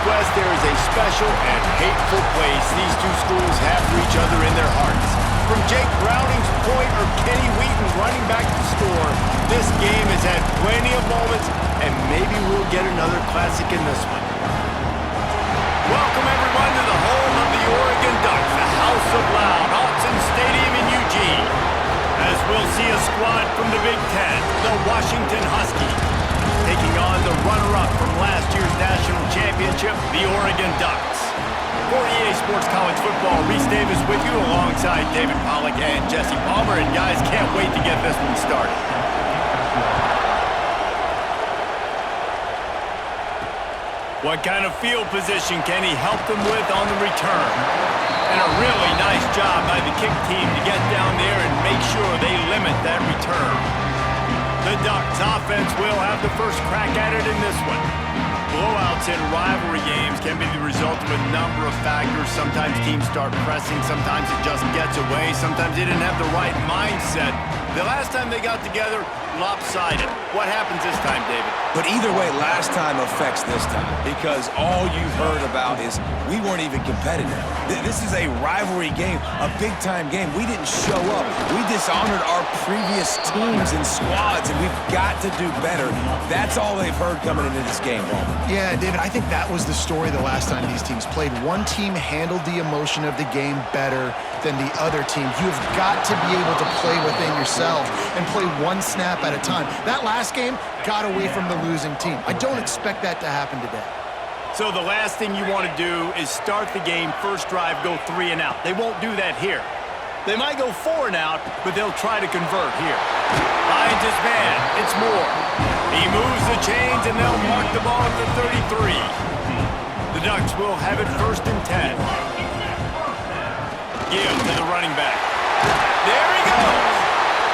Northwest, there is a special and hateful place these two schools have for each other in their hearts. From Jake Browning's point or Kenny Wheaton running back to score, this game has had plenty of moments, and maybe we'll get another classic in this one. Welcome, everyone, to the home of the Oregon Ducks, the House of Loud, Autzen Stadium in Eugene. As we'll see a squad from the Big Ten, the Washington Huskies, taking on the runner-up from last year's national championship, the Oregon Ducks. For EA Sports College Football, Reese Davis with you alongside David Pollack and Jesse Palmer. And guys, can't wait to get this one started. What kind of field position can he help them with on the return? And a really nice job by the kick team to get down there and make sure they limit that return. The Ducks offense will have the first crack at it in this one. Blowouts in rivalry games can be the result of a number of factors. Sometimes teams start pressing, sometimes it just gets away, sometimes they didn't have the right mindset. The last time they got together, lopsided. What happens this time, David? But either way, last time affects this time, because all you've heard about is we weren't even competitive. This is a rivalry game, a big-time game. We didn't show up. We dishonored our previous teams and squads, and we've got to do better. That's all they've heard coming into this game, Bowman. Yeah, David, I think that was the story the last time these teams played. One team handled the emotion of the game better than the other team. You've got to be able to play within yourself and play one snap at a time. That last game got away from the losing team. I don't expect that to happen today. So the last thing you want to do is start the game, first drive, go 3 and out. They won't do that here. They might go 4 and out, but they'll try to convert here. Finds his man. It's Moore. He moves the chains, and they'll mark the ball at the 33. The Ducks will have it first and 10. Give to the running back. There he goes.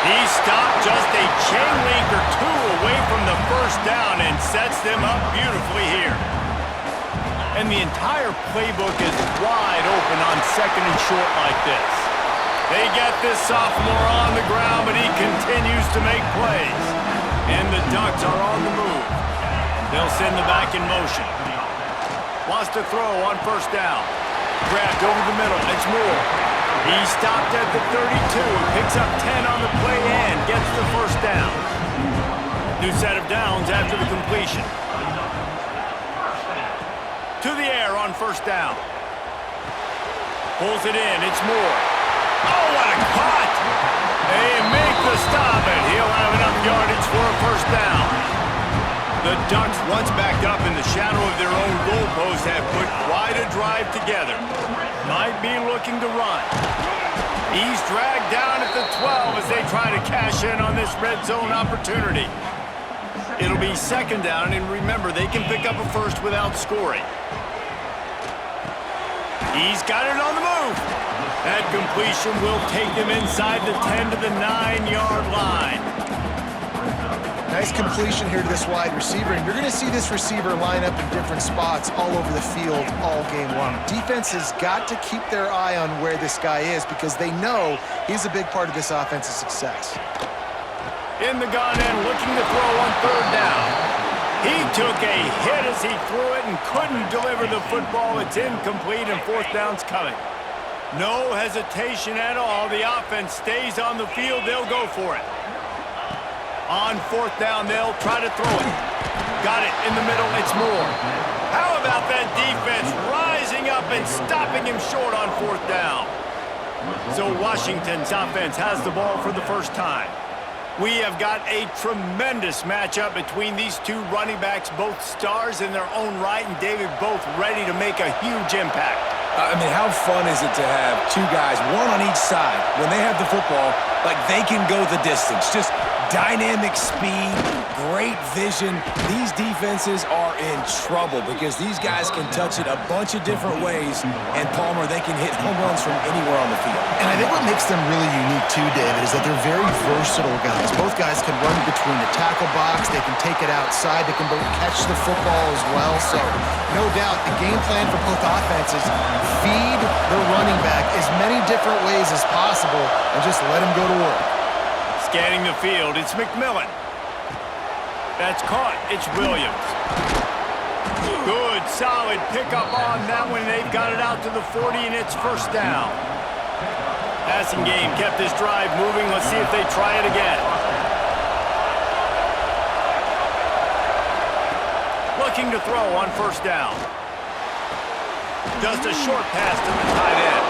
He stopped just a chain link or 2 away from the first down and sets them up beautifully here. And the entire playbook is wide open on second and short like this. They get this sophomore on the ground, but he continues to make plays. And the Ducks are on the move. They'll send the back in motion. Wants to throw on first down. Grabbed over the middle. It's Moore. He stopped at the 32. Picks up 10 on the play and gets the first down. New set of downs after the completion. To the air on first down. Pulls it in. It's Moore. Oh, what a cut! They make the stop, and he'll have enough yardage for a first down. The Ducks, once backed up in the shadow of their own goalpost, have put quite a drive together. Might be looking to run. He's dragged down at the 12 as they try to cash in on this red zone opportunity. It'll be second down, and remember, they can pick up a first without scoring. He's got it on the move. That completion will take them inside the 10 to the 9-yard line. Nice completion here to this wide receiver, and you're going to see this receiver line up in different spots all over the field all game long. Defense has got to keep their eye on where this guy is because they know he's a big part of this offense's success. In the gun and looking to throw on third down. He took a hit as he threw it and couldn't deliver the football. It's incomplete and fourth down's coming. No hesitation at all. The offense stays on the field. They'll go for it. On fourth down, they'll try to throw it. Got it in the middle. It's Moore. How about that defense rising up and stopping him short on fourth down? So Washington's offense has the ball for the first time. We have got a tremendous matchup between these two running backs, both stars in their own right, and David, both ready to make a huge impact. I mean, how fun is it to have two guys, one on each side, when they have the football, like they can go the distance. Just dynamic speed, great vision. These defenses are in trouble because these guys can touch it a bunch of different ways, and Palmer, they can hit home runs from anywhere on the field. And I think what makes them really unique too, David, is that they're very versatile guys. Both guys can run between the tackle box, they can take it outside, they can both catch the football as well. So no doubt the game plan for both offenses, feed the running back as many different ways as possible and just let him go to work. Scanning the field, it's McMillan. That's caught. It's Williams. Good, solid pickup on that one. They've got it out to the 40, and it's first down. Passing game kept this drive moving. Let's see if they try it again. Looking to throw on first down. Just a short pass to the tight end.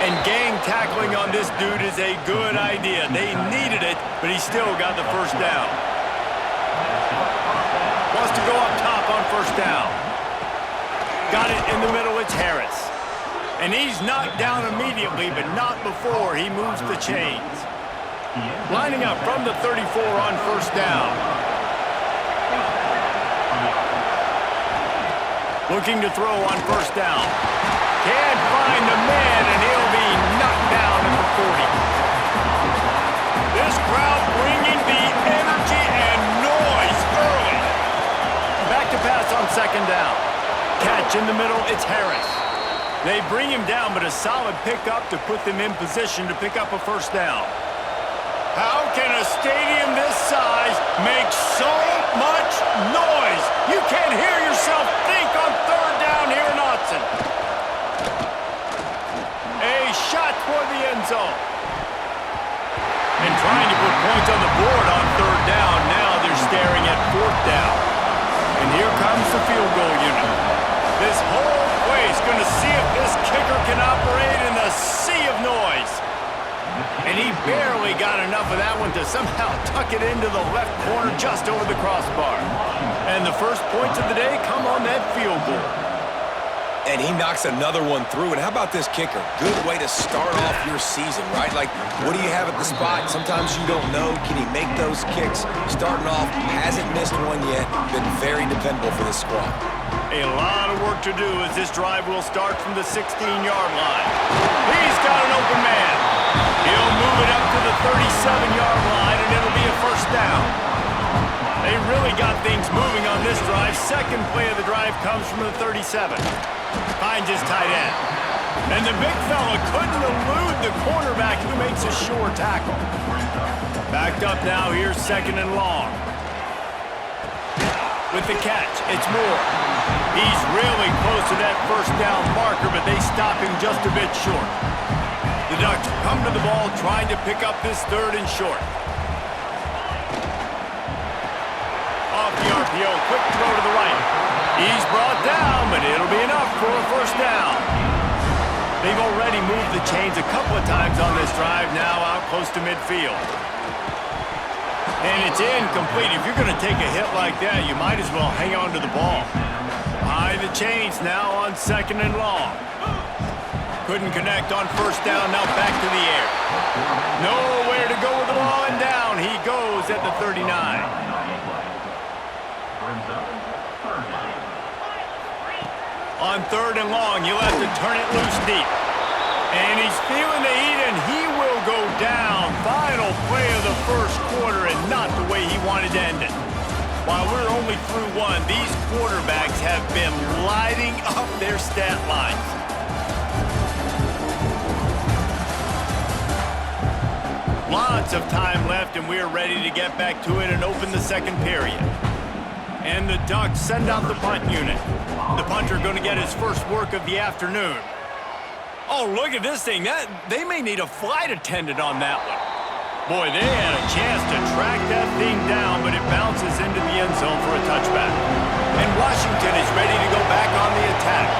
And gang tackling on this dude is a good idea. They needed it, but he still got the first down. Wants to go up top on first down. Got it in the middle, it's Harris. And he's knocked down immediately, but not before he moves the chains. Lining up from the 34 on first down. Looking to throw on first down. Can't find the man, and he'll be knocked down at the 40. This crowd bringing the energy and noise early. Back to pass on second down. Catch in the middle, it's Harris. They bring him down, but a solid pickup to put them in position to pick up a first down. How can a stadium this size make so much noise? You can't hear yourself think on third down here in Autzen. A shot toward the end zone. And trying to put points on the board on third down. Now they're staring at fourth down. And here comes the field goal unit. This whole place going to see if this kicker can operate in the sea of noise. And he barely got enough of that one to somehow tuck it into the left corner just over the crossbar. And the first points of the day come on that field goal. And he knocks another one through. And how about this kicker? Good way to start off your season, right? Like, what do you have at the spot? Sometimes you don't know. Can he make those kicks? Starting off, hasn't missed one yet. Been very dependable for this squad. A lot of work to do as this drive will start from the 16-yard line. He's got an open man. He'll move it up to the 37-yard line, and it'll be a first down. They really got things moving on this drive. Second play of the drive comes from the 37. Finds his tight end. And the big fella couldn't elude the cornerback who makes a sure tackle. Backed up now, here's second and long. With the catch, it's Moore. He's really close to that first down marker, but they stop him just a bit short. The Ducks come to the ball, trying to pick up this third and short. Off the RPO, quick throw to the right. He's brought down, but it'll be enough for a first down. They've already moved the chains a couple of times on this drive, now out close to midfield. And it's incomplete. If you're going to take a hit like that, you might as well hang on to the ball. High the chains now on second and long. Couldn't connect on first down, now back to the air. Nowhere to go with the ball, and down he goes at the 39. On third and long, you'll have to turn it loose deep. And he's feeling the heat, and he will go down. Final play of the first quarter, and not the way he wanted to end it. While we're only through one, these quarterbacks have been lighting up their stat lines. Lots of time left, and we're ready to get back to it and open the second period. And the Ducks send out the punt unit. The punter going to get his first work of the afternoon. Oh, look at this thing. They may need a flight attendant on that one. Boy, they had a chance to track that thing down, but it bounces into the end zone for a touchback. And Washington is ready to go back on the attack.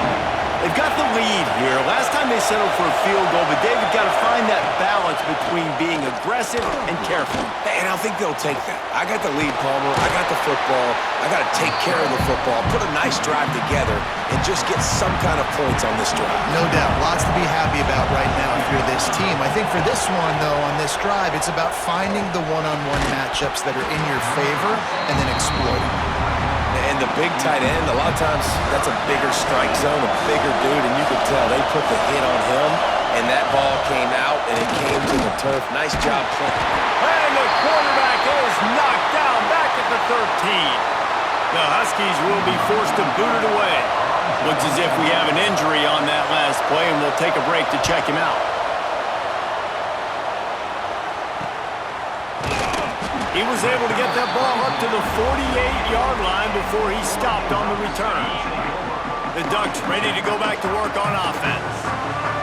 They've got the lead here. Last time they settled for a field goal, but they've got to find that balance between being aggressive and careful. And I think they'll take that. I got the lead, Palmer. I got the football. I got to take care of the football, put a nice drive together, and just get some kind of points on this drive. No doubt. Lots to be happy about right now if you're this team. I think for this one, though, on this drive, it's about finding the one-on-one matchups that are in your favor and then exploiting. And the big tight end, a lot of times that's a bigger strike zone, a bigger dude, and you could tell they put the hit on him, and that ball came out, and it came to the turf. Nice job playing. And the quarterback is knocked down back at the 13. The Huskies will be forced to boot it away. Looks as if we have an injury on that last play, and we'll take a break to check him out. He was able to get that ball up to the 48-yard line before he stopped on the return. The Ducks ready to go back to work on offense.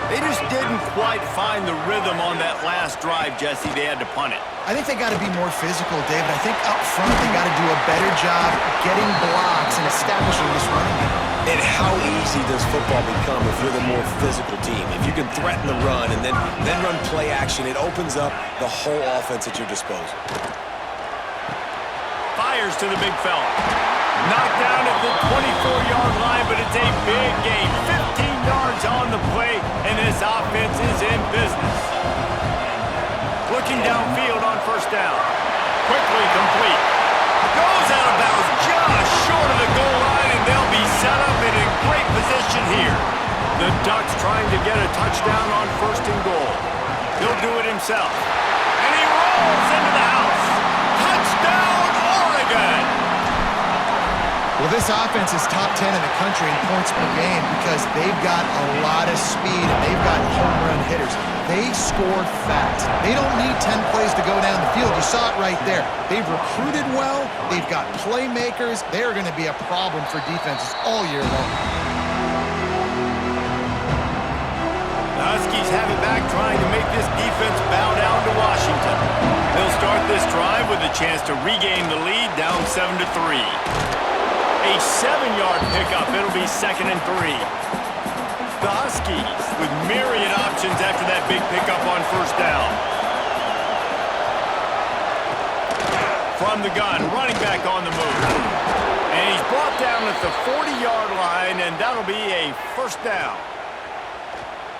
They just didn't quite find the rhythm on that last drive, Jesse. They had to punt it. I think they got to be more physical, David. I think up front they got to do a better job getting blocks and establishing this running game. And how easy does football become if you're the more physical team? If you can threaten the run and then run play action, it opens up the whole offense at your disposal. Fires to the big fella. Knocked down at the 24-yard line, but it's a big gain. 15 yards on the play, and this offense is in business. Looking downfield on first down. Quickly complete. Goes out of bounds just short of the goal line, and they'll be set up in a great position here. The Ducks trying to get a touchdown on first and goal. He'll do it himself. And he rolls into the house. Touchdown, Oregon! Well, this offense is top 10 in the country in points per game because they've got a lot of speed and they've got home run hitters. They score fast. They don't need 10 plays to go down the field. You saw it right there. They've recruited well. They've got playmakers. They're going to be a problem for defenses all year long. The Huskies have it back trying to make this defense bow down to Washington. They'll start this drive with a chance to regain the lead down 7-3. A 7-yard pickup. It'll be 2nd and 3. The Huskies with myriad options after that big pickup on first down. From the gun, running back on the move. And he's brought down at the 40-yard line, and that'll be a first down.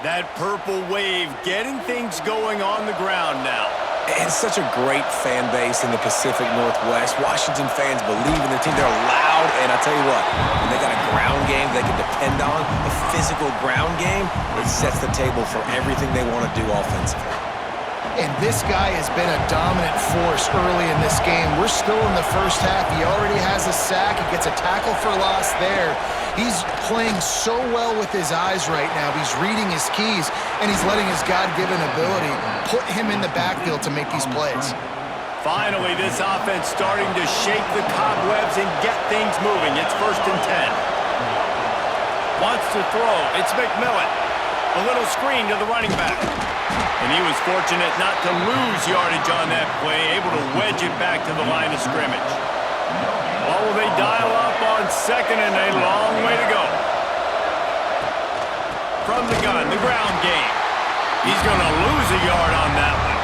That purple wave getting things going on the ground now. And such a great fan base in the Pacific Northwest. Washington fans believe in their team. They're loud, and I tell you what, when they got a ground game they can depend on, a physical ground game, it sets the table for everything they want to do offensively. And this guy has been a dominant force early in this game. We're still in the first half. He already has a sack. He gets a tackle for loss there. He's playing so well with his eyes right now. He's reading his keys, and he's letting his God-given ability put him in the backfield to make these plays. Finally, this offense starting to shake the cobwebs and get things moving. It's 1st and 10. Wants to throw. It's McMillan. A little screen to the running back. And he was fortunate not to lose yardage on that play, able to wedge it back to the line of scrimmage. Well, will they dial up on 2nd and a long way to go? From the gun, the ground game. He's going to lose a yard on that one.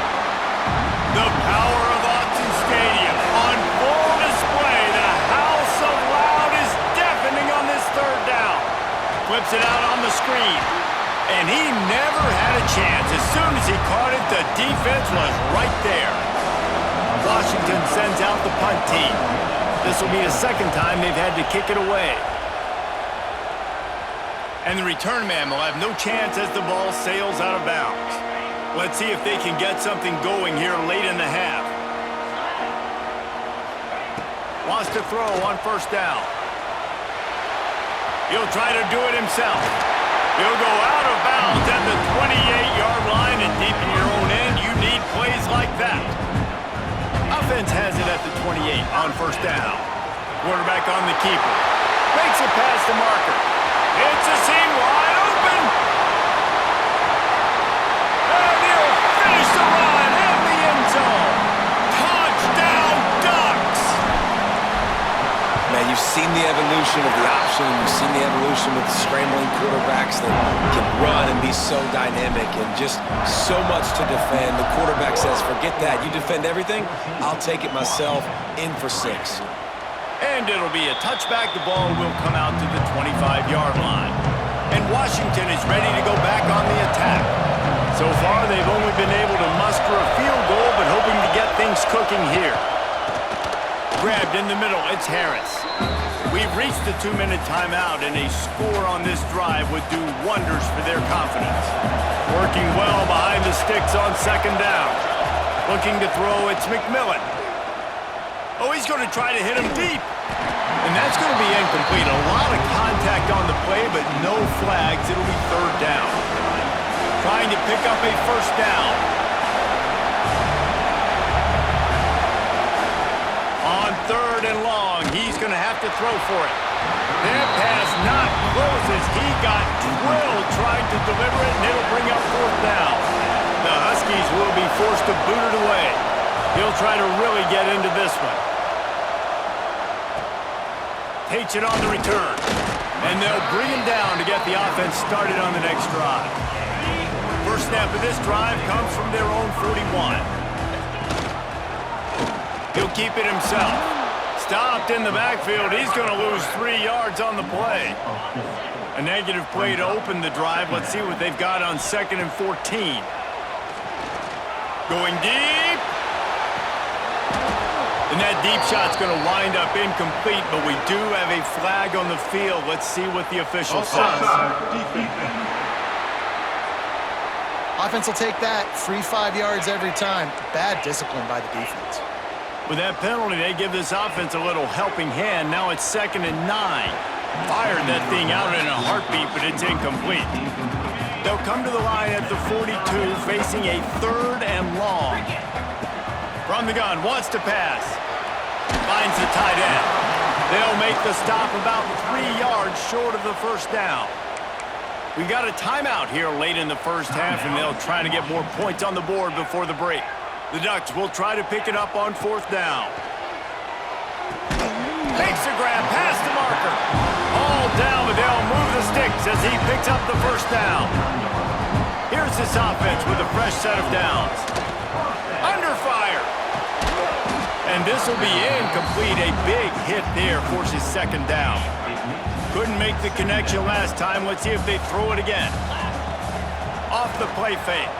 The power of Autzen Stadium on full display. The house of loud is deafening on this 3rd down. Flips it out on the screen. And he never had a chance. As soon as he caught it, the defense was right there. Washington sends out the punt team. This will be the 2nd time they've had to kick it away. And the return man will have no chance as the ball sails out of bounds. Let's see if they can get something going here late in the half. Wants to throw on first down. He'll try to do it himself. He'll go out of bounds at the 28-yard line, and deep in your own end, you need plays like that. Offense has it at the 28 on first down. Quarterback on the keeper. Makes it past the marker. It's a seam wide open. And he'll finish the run in the end zone. Touchdown, Ducks! Man, you've seen the evolution of the option. You've seen the evolution with scrambling quarterbacks that can run and be so dynamic and just so much to defend. The quarterback says, forget that. You defend everything, I'll take it myself. In for 6. And it'll be a touchback. The ball will come out to the 25-yard line. And Washington is ready to go back on the attack. So far, they've only been able to muster a field goal, but hoping to get things cooking here. Grabbed in the middle, it's Harris. We've reached the 2-minute timeout, and a score on this drive would do wonders for their confidence. Working well behind the sticks on 2nd down. Looking to throw, it's McMillan. Oh, he's going to try to hit him deep. And that's going to be incomplete. A lot of contact on the play, but no flags. It'll be 3rd down. Trying to pick up a first down. have to throw for it. That pass not closes. He got drilled trying to deliver it, and it'll bring up fourth down. The Huskies will be forced to boot it away. He'll try to really get into this one. Takes it on the return. And they'll bring him down to get the offense started on the next drive. First snap of this drive comes from their own 41. He'll keep it himself. Stopped in the backfield. He's going to lose 3 yards on the play. A negative play to open the drive. Let's see what they've got on 2nd and 14. Going deep. And that deep shot's going to wind up incomplete, but we do have a flag on the field. Let's see what the official says. Offense will take that. Free 5 yards every time. Bad discipline by the defense. With that penalty, they give this offense a little helping hand. Now it's 2nd and 9. Fired that thing out in a heartbeat, but it's incomplete. They'll come to the line at the 42, facing a 3rd and long. From the gun, wants to pass. Finds the tight end. They'll make the stop about 3 yards short of the first down. We got a timeout here late in the first half, and they'll try to get more points on the board before the break. The Ducks will try to pick it up on 4th down. Makes a grab past the marker. All down, but they'll move the sticks as he picks up the first down. Here's this offense with a fresh set of downs. Under fire. And this will be incomplete. A big hit there forces 2nd down. Couldn't make the connection last time. Let's see if they throw it again. Off the play fake.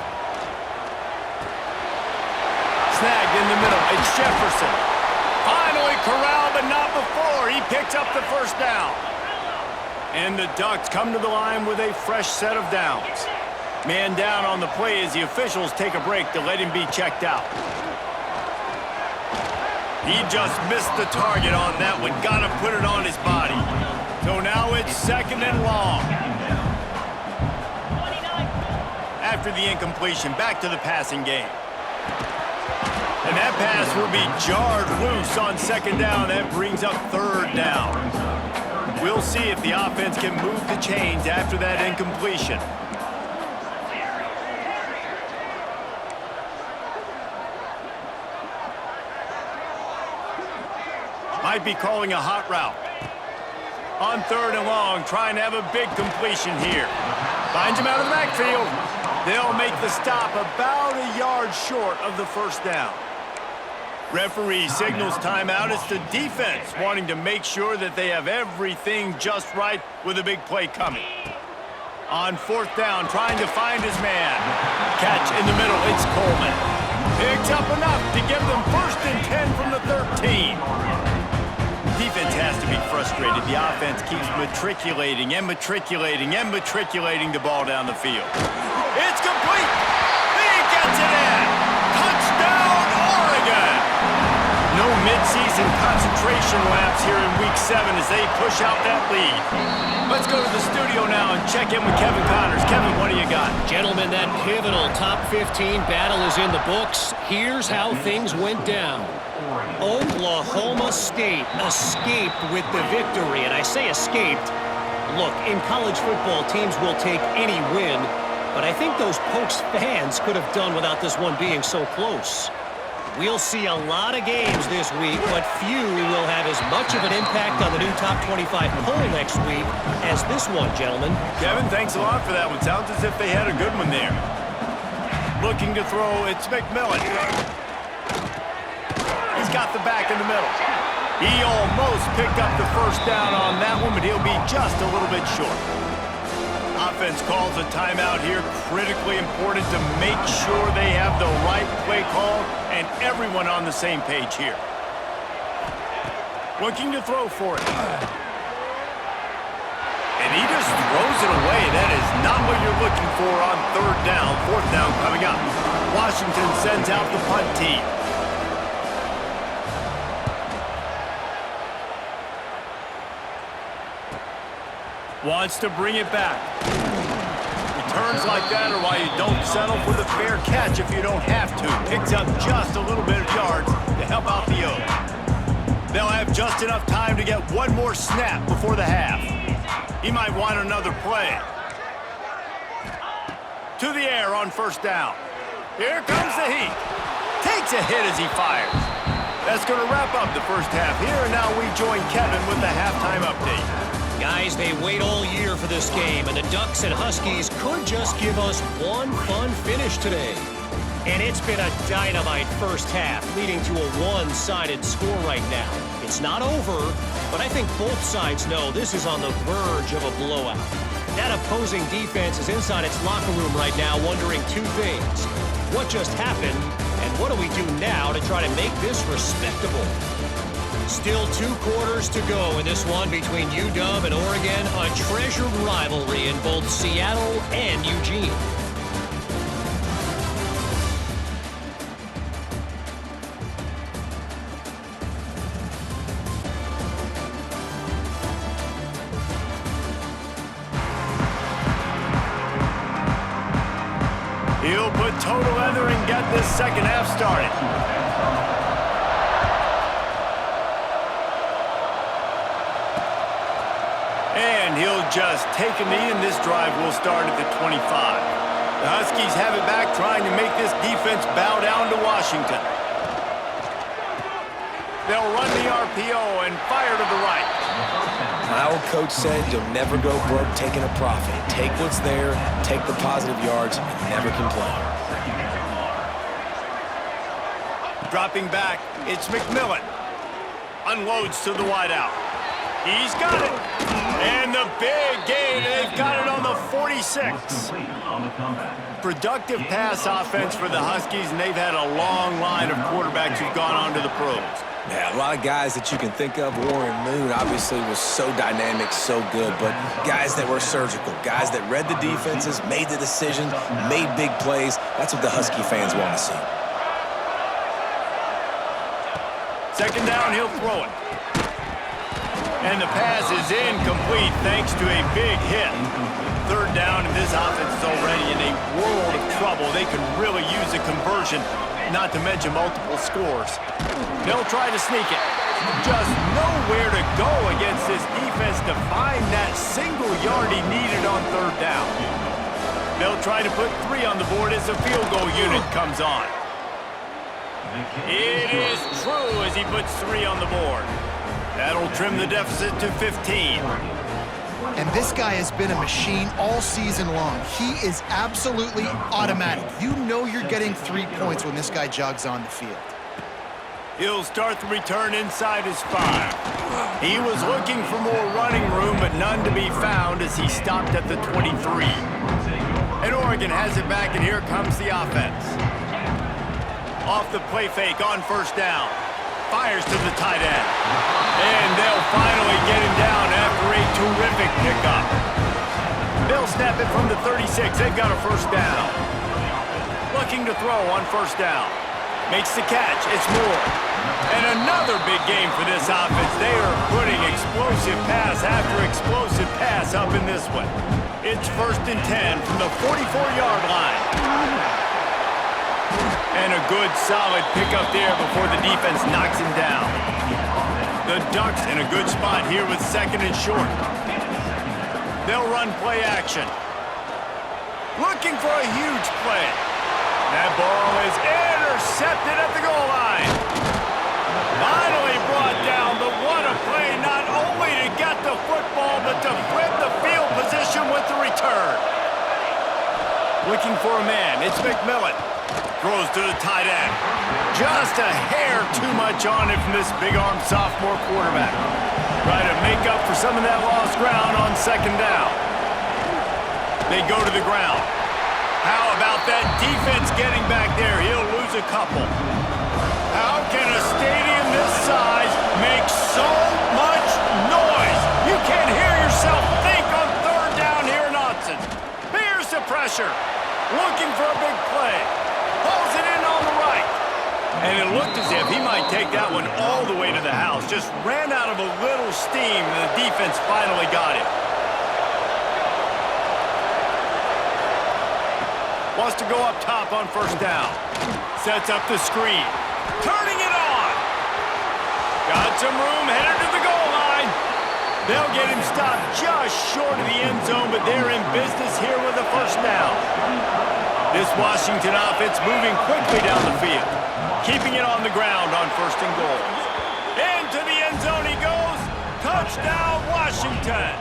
Snagged in the middle. It's Jefferson. Finally corralled, but not before. He picks up the first down. And the Ducks come to the line with a fresh set of downs. Man down on the play as the officials take a break to let him be checked out. He just missed the target on that one. Gotta put it on his body. So now it's 2nd and long. After the incompletion, back to the passing game. And that pass will be jarred loose on 2nd down. That brings up 3rd down. We'll see if the offense can move the chains after that incompletion. Might be calling a hot route. On 3rd and long, trying to have a big completion here. Finds him out of the backfield. They'll make the stop about a yard short of the first down. Referee signals timeout. It's the defense wanting to make sure that they have everything just right with a big play coming. On 4th down, trying to find his man. Catch in the middle, it's Coleman. Picks up enough to give them 1st and 10 from the 13. Defense has to be frustrated. The offense keeps matriculating and matriculating and matriculating the ball down the field. It's complete. He gets it in. Touchdown, Oregon. No midseason concentration laps here in Week 7 as they push out that lead. Let's go to the studio now and check in with Kevin Connors. Kevin, what do you got? Gentlemen, that pivotal top 15 battle is in the books. Here's how things went down. Oklahoma State escaped with the victory, and I say escaped. Look, in college football, teams will take any win, but I think those Pokes fans could have done without this one being so close. We'll see a lot of games this week, but few will have as much of an impact on the new top 25 poll next week as this one, gentlemen. Kevin, thanks a lot for that one. Sounds as if they had a good one there. Looking to throw, it's McMillan. He's got the back in the middle. He almost picked up the first down on that one, but he'll be just a little bit short. Offense calls a timeout here. Critically important to make sure they have the right play call and everyone on the same page here. Looking to throw for it. And he just throws it away. That is not what you're looking for on 3rd down. 4th down coming up. Washington sends out the punt team. Wants to bring it back. Returns like that are why you don't settle for the fair catch if you don't have to. Picks up just a little bit of yards to help out the O. They'll have just enough time to get one more snap before the half. He might want another play. To the air on first down. Here comes the heat. Takes a hit as he fires. That's going to wrap up the first half here, and now we join Kevin with the halftime update. Guys, they wait all year for this game, and the Ducks and Huskies could just give us one fun finish today. And it's been a dynamite first half, leading to a one-sided score right now. It's not over, but I think both sides know this is on the verge of a blowout. That opposing defense is inside its locker room right now wondering two things. What just happened, and what do we do now to try to make this respectable? Still 2 quarters to go in this one between UW and Oregon, a treasured rivalry in both Seattle and Eugene. He'll put total leather and get this second half started. And he'll just take a knee, and this drive will start at the 25. The Huskies have it back, trying to make this defense bow down to Washington. They'll run the RPO and fire to the right. My old coach said you'll never go broke taking a profit. Take what's there, take the positive yards, and never complain. Dropping back, it's McMillan. Unloads to the wideout. He's got it. And the big gain, they've got it on the 46. Productive pass offense for the Huskies, and they've had a long line of quarterbacks who've gone on to the pros. Yeah, a lot of guys that you can think of. Warren Moon obviously was so dynamic, so good, but guys that were surgical, guys that read the defenses, made the decisions, made big plays. That's what the Husky fans want to see. Second down, he'll throw it. And the pass is incomplete thanks to a big hit. Third down, and this offense is already in a world of trouble. They could really use a conversion, not to mention multiple scores. They'll try to sneak it. Just nowhere to go against this defense to find that single yard he needed on third down. They'll try to put 3 on the board as the field goal unit comes on. It is true as he puts 3 on the board. That'll trim the deficit to 15. And this guy has been a machine all season long. He is absolutely automatic. You know you're getting 3 points when this guy jogs on the field. He'll start the return inside his 5. He was looking for more running room, but none to be found as he stopped at the 23. And Oregon has it back, and here comes the offense. Off the play fake on first down. Fires to the tight end. And they'll finally get him down after a terrific pickup. They'll snap it from the 36. They've got a first down. Looking to throw on first down. Makes the catch. It's Moore. And another big game for this offense. They are putting explosive pass after explosive pass up in this one. It's 1st and 10 from the 44-yard line. And a good, solid pickup there before the defense knocks him down. The Ducks in a good spot here with 2nd and short. They'll run play action. Looking for a huge play. That ball is intercepted at the goal line. Finally brought down, but what a play, not only to get the football, but to flip the field position with the return. Looking for a man, it's McMillan. Throws to the tight end. Just a hair too much on it from this big-armed sophomore quarterback. Try to make up for some of that lost ground on 2nd down. They go to the ground. How about that defense getting back there? He'll lose a couple. How can a stadium this size make so much noise? You can't hear yourself think on 3rd down here in Autzen. Here's the pressure. Looking for a big play. Pulls it in on the right. And it looked as if he might take that one all the way to the house. Just ran out of a little steam, and the defense finally got him. Wants to go up top on first down. Sets up the screen. Turning it on. Got some room, headed to the goal line. They'll get him stopped just short of the end zone, but they're in business here with a first down. This Washington offense moving quickly down the field, keeping it on the ground on first and goal. Into the end zone he goes. Touchdown, Washington.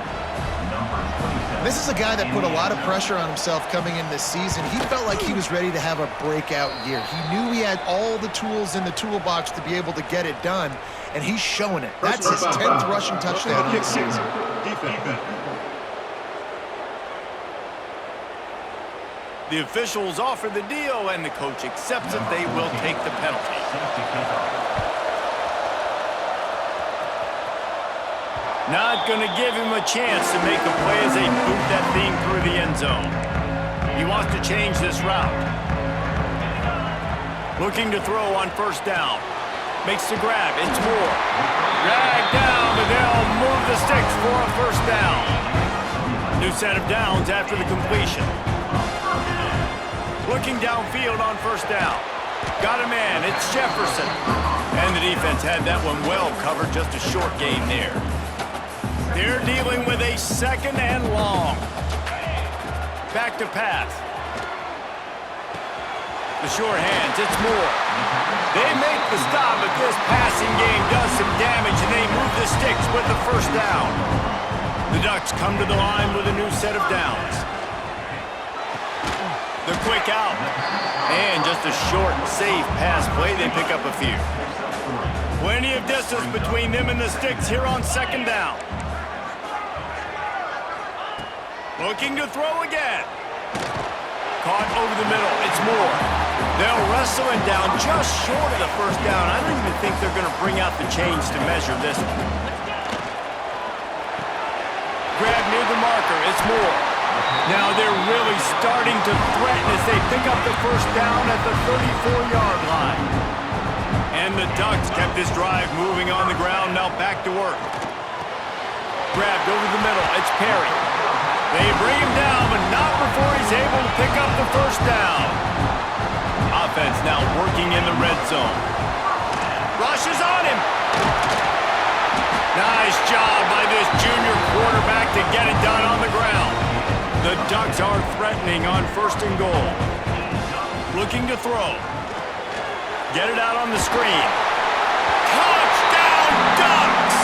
This is a guy that put a lot of pressure on himself coming in this season. He felt like he was ready to have a breakout year. He knew he had all the tools in the toolbox to be able to get it done, and he's showing it. That's his 10th rushing touchdown of the season. The officials offer the deal, and the coach accepts it. They will take the penalty. Not going to give him a chance to make a play as they boot that thing through the end zone. He wants to change this route. Looking to throw on first down. Makes the grab. It's Moore. Dragged down, but they'll move the sticks for a first down. New set of downs after the completion. Looking downfield on first down. Got a man. It's Jefferson. And the defense had that one well covered. Just a short gain there. They're dealing with a second and long. Back to pass. The short hands, it's Moore. They make the stop, but this passing game does some damage, and they move the sticks with the first down. The Ducks come to the line with a new set of downs. The quick out. And just a short, safe pass play. They pick up a few. Plenty of distance between them and the sticks here on second down. Looking to throw again. Caught over the middle. It's Moore. They'll wrestle him down just short of the first down. I don't even think they're going to bring out the chains to measure this one. Grab near the marker. It's Moore. Now they're really starting to threaten as they pick up the first down at the 34-yard line. And the Ducks kept this drive moving on the ground. Now back to work. Grabbed over the middle. It's Perry. They bring him down, but not before he's able to pick up the first down. Offense now working in the red zone. Rushes on him. Nice job by this junior quarterback to get it done on the ground. The Ducks are threatening on first and goal. Looking to throw. Get it out on the screen. Touchdown, Ducks!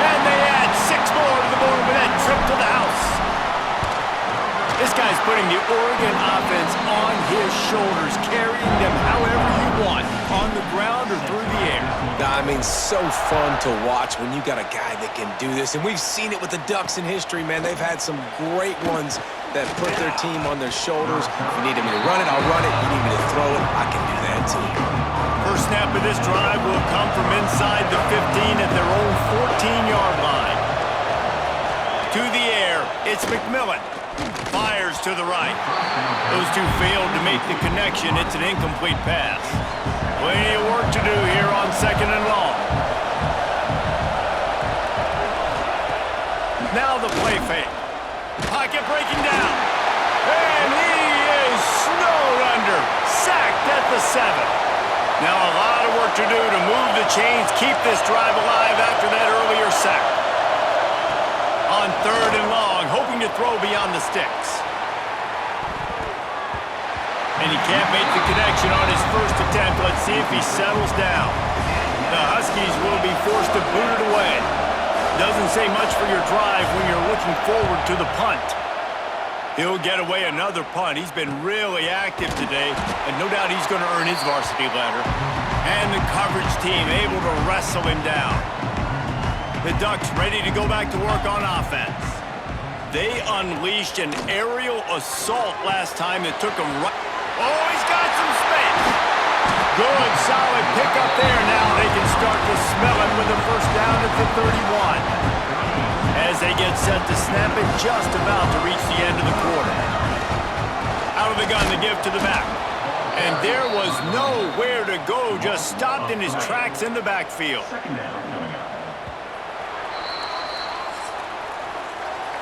And they add 6 more to the board with that trip to the house. This guy's putting the Oregon offense on his shoulders, carrying them however you want, on the ground or through the air. I mean, so fun to watch when you got a guy that can do this. And we've seen it with the Ducks in history, man. They've had some great ones that put their team on their shoulders. If you need me to run it, I'll run it. You need me to throw it, I can do that too. First snap of this drive will come from inside the 15 at their own 14-yard line. To the air, it's McMillan. Fires to the right. Those two failed to make the connection. It's an incomplete pass. Plenty of work to do here on second and long. Now the play fake. Pocket breaking down. And he is snowed under. Sacked at the 7. Now a lot of work to do to move the chains, keep this drive alive after that earlier sack. On third and long, hoping to throw beyond the sticks. And he can't make the connection on his first attempt. Let's see if he settles down. The Huskies will be forced to boot it away. Doesn't say much for your drive when you're looking forward to the punt. He'll get away another punt. He's been really active today, and no doubt he's going to earn his varsity letter. And the coverage team able to wrestle him down. The Ducks ready to go back to work on offense. They unleashed an aerial assault last time that took them right. Oh, he's got some space. Good, solid pickup there. Now they can start to smell it with the first down at the 31. As they get set to snap it, just about to reach the end of the quarter. Out of the gun, the give to the back. And there was nowhere to go, just stopped in his tracks in the backfield.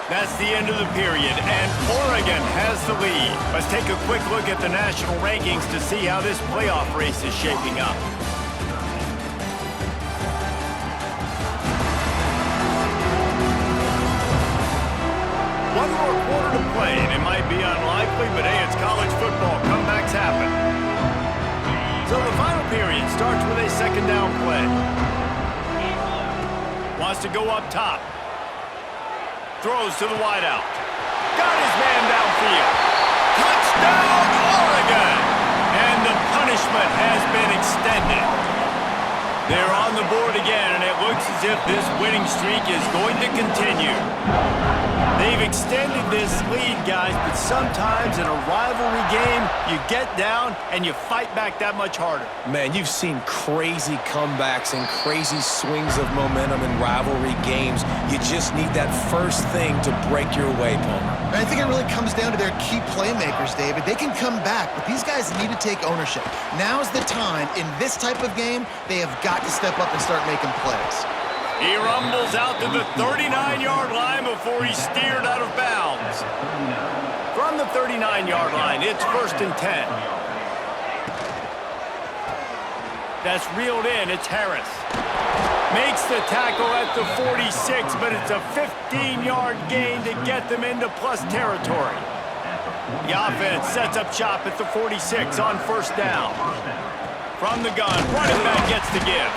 That's the end of the period, and Oregon has the lead. Let's take a quick look at the national rankings to see how this playoff race is shaping up. would be unlikely, but hey, it's college football. Comebacks happen. So the final period starts with a second down play. Wants to go up top. Throws to the wideout. Got his man downfield. Touchdown, Oregon! And the punishment has been extended. They're on the board again, and it looks as if this winning streak is going to continue. They've extended this lead, guys, but sometimes in a rivalry game, you get down and you fight back that much harder. Man, you've seen crazy comebacks and crazy swings of momentum in rivalry games. You just need that first thing to break your way, Palmer. I think it really comes down to their key playmakers, David. They can come back, but these guys need to take ownership. Now's the time. In this type of game, they have got to step up and start making plays. He rumbles out to the 39-yard line before he's steered out of bounds. From the 39-yard line, it's 1st and 10. That's reeled in. It's Harris. Makes the tackle at the 46, but it's a 15-yard gain to get them into plus territory. The offense sets up shop at the 46 on 1st down. From the gun, running back gets the give.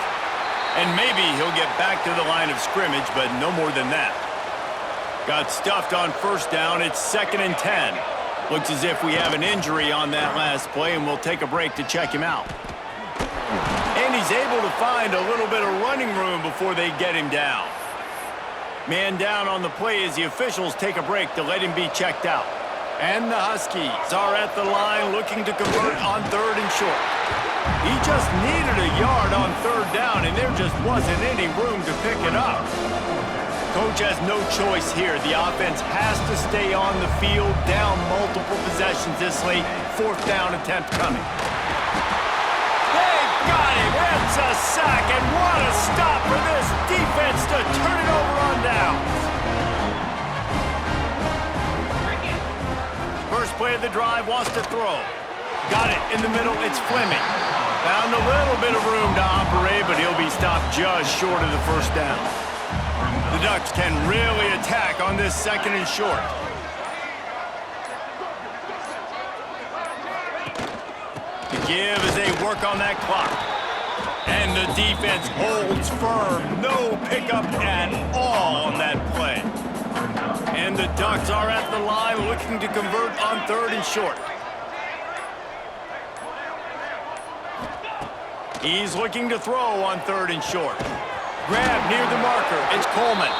And maybe he'll get back to the line of scrimmage, but no more than that. Got stuffed on 1st down. It's 2nd and 10. Looks as if we have an injury on that last play, and we'll take a break to check him out. And he's able to find a little bit of running room before they get him down. Man down on the play as the officials take a break to let him be checked out. And the Huskies are at the line looking to convert on 3rd and short. He just needed a yard on 3rd down, and there just wasn't any room to pick it up. Coach has no choice here. The offense has to stay on the field, down multiple possessions this late. 4th down attempt coming. They got him. It's a sack, and what a stop for this defense to turn it over on downs. First play of the drive, wants to throw. Got it in the middle, it's Fleming. Found a little bit of room to operate, but he'll be stopped just short of the 1st down. The Ducks can really attack on this 2nd and short. The give as they work on that clock. And the defense holds firm. No pickup at all on that play. And the Ducks are at the line looking to convert on 3rd and short. He's looking to throw on 3rd and short. Grab near the marker. It's Coleman.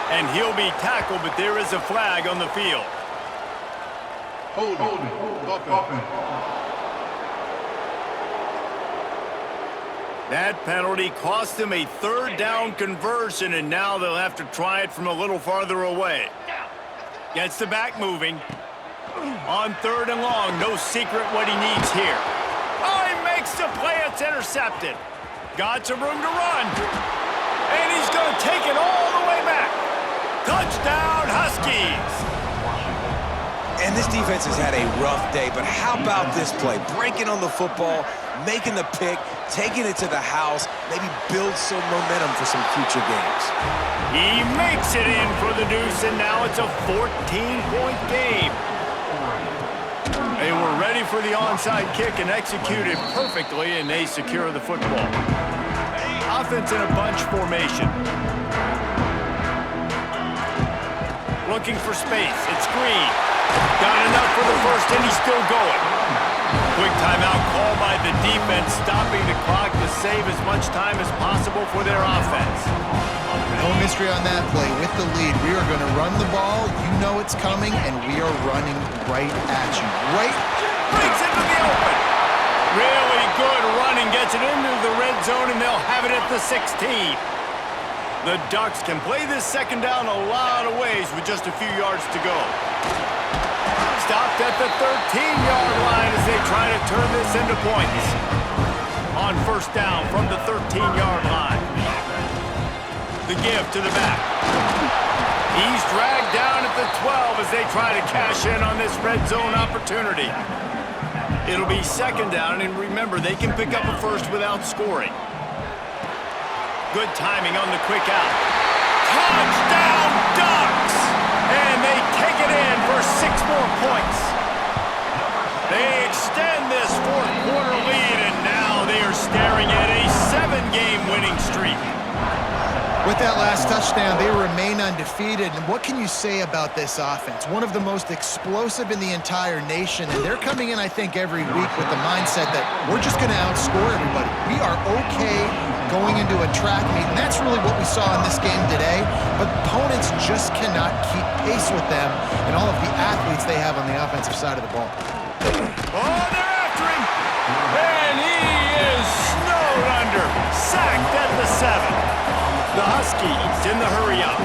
And he'll be tackled, but there is a flag on the field. Hold it. That penalty cost them a 3rd down conversion, and now they'll have to try it from a little farther away. Gets the back moving. On 3rd and long, no secret what he needs here. Oh, he makes the play. It's intercepted. Got some room to run. And he's going to take it all the way back. Touchdown, Huskies. And this defense has had a rough day, but how about this play? Breaking on the football, making the pick, taking it to the house, maybe build some momentum for some future games. He makes it in for the deuce, and now it's a 14-point game. They were ready for the onside kick and executed perfectly, and they secure the football. Offense in a bunch formation. Looking for space. It's Green. Got enough for the 1st, and he's still going. Quick timeout call by the defense, stopping the clock to save as much time as possible for their offense. No mystery on that play. With the lead, we are going to run the ball. You know it's coming, and we are running right at you. Right. Breaks into the open. Really good running. Gets it into the red zone, and they'll have it at the 16. The Ducks can play this 2nd down a lot of ways with just a few yards to go. Stopped at the 13-yard line as they try to turn this into points. On 1st down from the 13-yard line. The give to the back. He's dragged down at the 12 as they try to cash in on this red zone opportunity. It'll be 2nd down, and remember, they can pick up a 1st without scoring. Good timing on the quick out. Touchdown, Ducks! And they take it in for 6 more points. They extend this fourth quarter lead, and now they are staring at a 7-game winning streak. With that last touchdown, they remain undefeated. And what can you say about this offense? One of the most explosive in the entire nation. And they're coming in, I think, every week with the mindset that we're just going to outscore everybody. We are okay going into a track meet. And that's really what we saw in this game today. But opponents just cannot keep pace with them and all of the athletes they have on the offensive side of the ball. Oh, they're after him. And he is snowed under. Sacked at the 7. The Huskies in the hurry-up.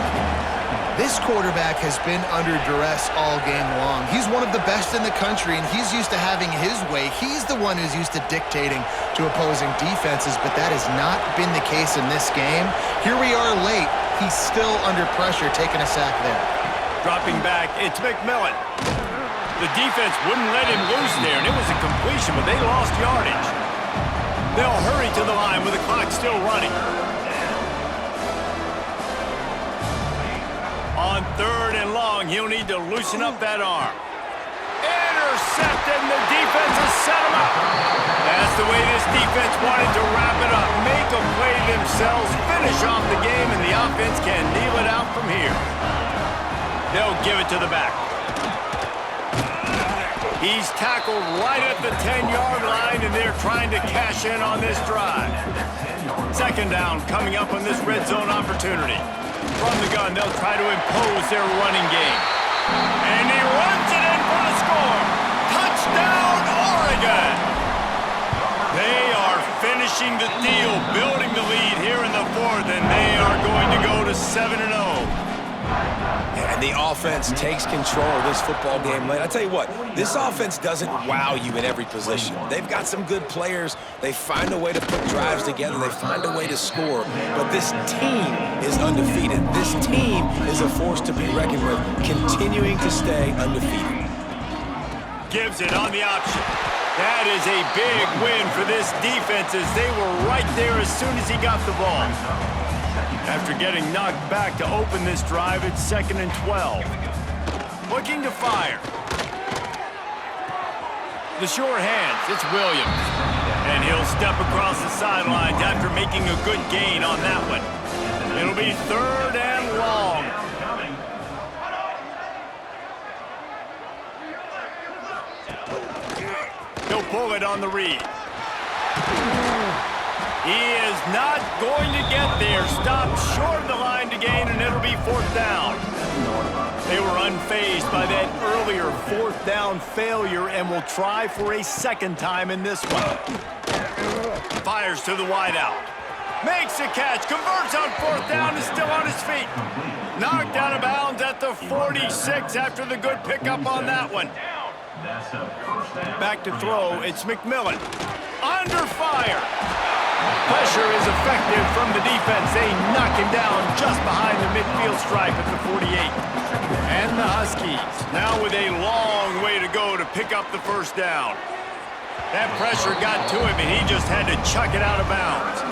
This quarterback has been under duress all game long. He's one of the best in the country, and he's used to having his way. He's the one who's used to dictating to opposing defenses, but that has not been the case in this game. Here we are late. He's still under pressure, taking a sack there. Dropping back, it's McMillan. The defense wouldn't let him loose there, and it was a completion, but they lost yardage. They'll hurry to the line with the clock still running. On 3rd and long, he'll need to loosen up that arm. Intercepted, and the defense has set him up. That's the way this defense wanted to wrap it up. Make a play themselves, finish off the game, and the offense can kneel it out from here. They'll give it to the back. He's tackled right at the 10-yard line, and they're trying to cash in on this drive. 2nd down coming up on this red zone opportunity. From the gun, they'll try to impose their running game. And he runs it in for the score. Touchdown, Oregon! They are finishing the deal, building the lead here in the 4th, and they are going to go to 7-0. And the offense takes control of this football game late. I tell you what, this offense doesn't wow you in every position. They've got some good players. They find a way to put drives together. They find a way to score. But this team is undefeated. This team is a force to be reckoned with, continuing to stay undefeated. Gives it on the option. That is a big win for this defense as they were right there as soon as he got the ball. After getting knocked back to open this drive, it's 2nd and 12. Looking to fire. The sure hands, it's Williams. And he'll step across the sidelines after making a good gain on that one. It'll be 3rd and long. He'll pull it on the read. He is not going to get there. Stopped short of the line to gain, and it'll be 4th down. They were unfazed by that earlier 4th down failure and will try for a 2nd time in this one. Fires to the wideout. Makes a catch. Converts on 4th down. Is still on his feet. Knocked out of bounds at the 46 after the good pickup on that one. Back to throw. It's McMillan. Under fire. Pressure is effective from the defense. They knock him down just behind the midfield stripe at the 48. And the Huskies now with a long way to go to pick up the 1st down. That pressure got to him, and he just had to chuck it out of bounds.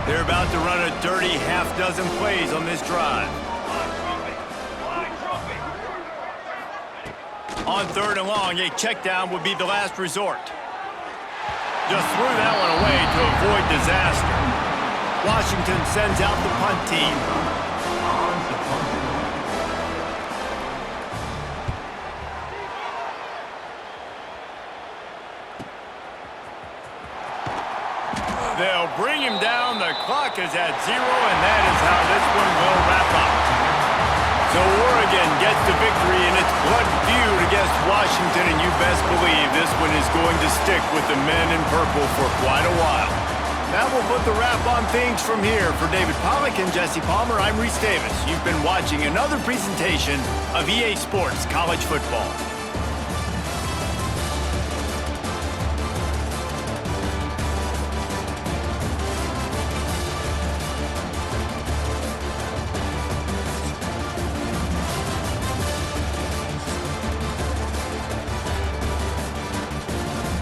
They're about to run a dirty half-dozen plays on this drive. On 3rd and long, a check down would be the last resort. Just threw that one away to avoid disaster. Washington sends out the punt team. They'll bring him down. The clock is at 0, and that is how this one will wrap up. So Oregon gets the victory in its blood feud against Washington, and you best believe this one is going to stick with the men in purple for quite a while. That will put the wrap on things from here. For David Pollack and Jesse Palmer, I'm Reese Davis. You've been watching another presentation of EA Sports College Football.